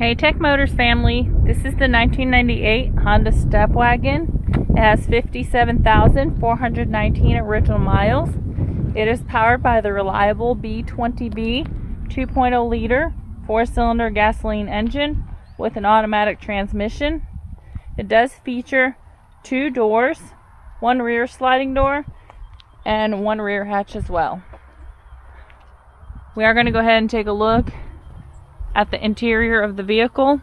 Hey Tech Motors family, this is the 1998 Honda StepWagon. It has 57,419 original miles. It is powered by the reliable B20B 2.0 liter 4-cylinder gasoline engine with an automatic transmission. It does feature 2 doors, 1 rear sliding door, and 1 rear hatch as well. We are going to go ahead and take a look at the interior of the vehicle.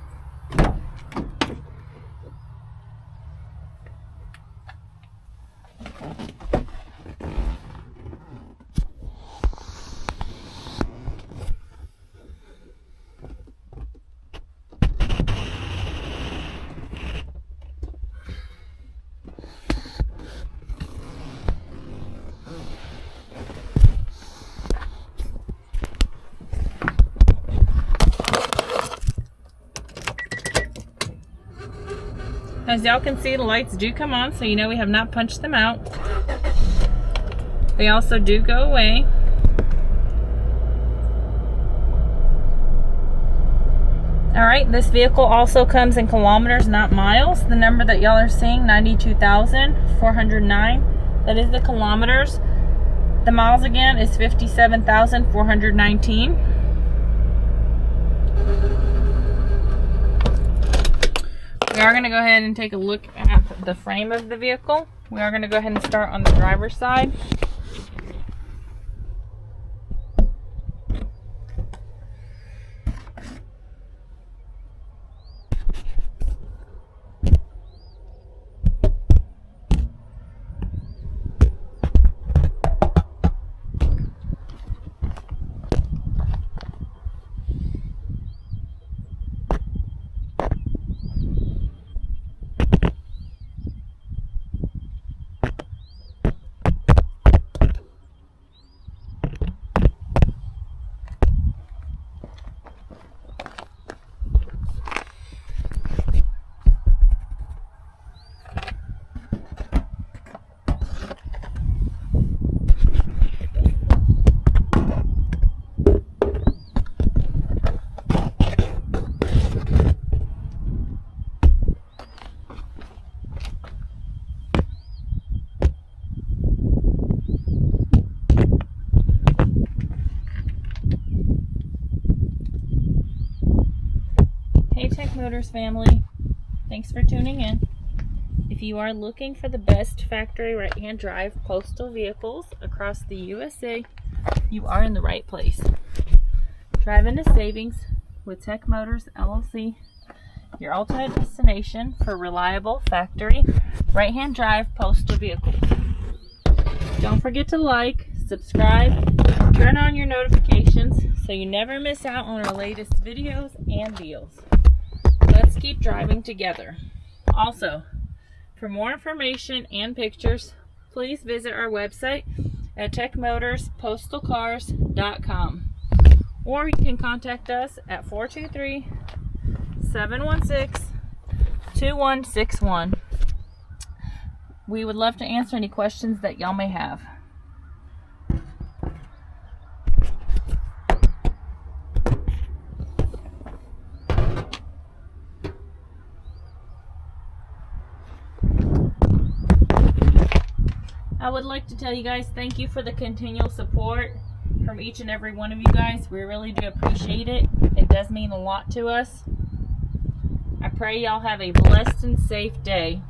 As y'all can see, the lights do come on, so you know we have not punched them out. They also do go away. Alright, this vehicle also comes in kilometers, not miles. The number that y'all are seeing, 92,409, that is the kilometers. The miles again is 57,419. We are going to go ahead and take a look at the frame of the vehicle. We are going to go ahead and start on the driver's side. Hey Tech Motors family, thanks for tuning in. If you are looking for the best factory right-hand drive postal vehicles across the USA, you are in the right place. Drive into savings with Tech Motors LLC, your ultimate destination for reliable factory right-hand drive postal vehicles. Don't forget to like, subscribe, and turn on your notifications so you never miss out on our latest videos and deals. Let's keep driving together. Also, for more information and pictures, please visit our website at techmotorspostalcars.com, or you can contact us at 423-716-2161. We would love to answer any questions that y'all may have. I would like to tell you guys thank you for the continual support from each and every one of you guys. We really do appreciate it. It does mean a lot to us. I pray y'all have a blessed and safe day.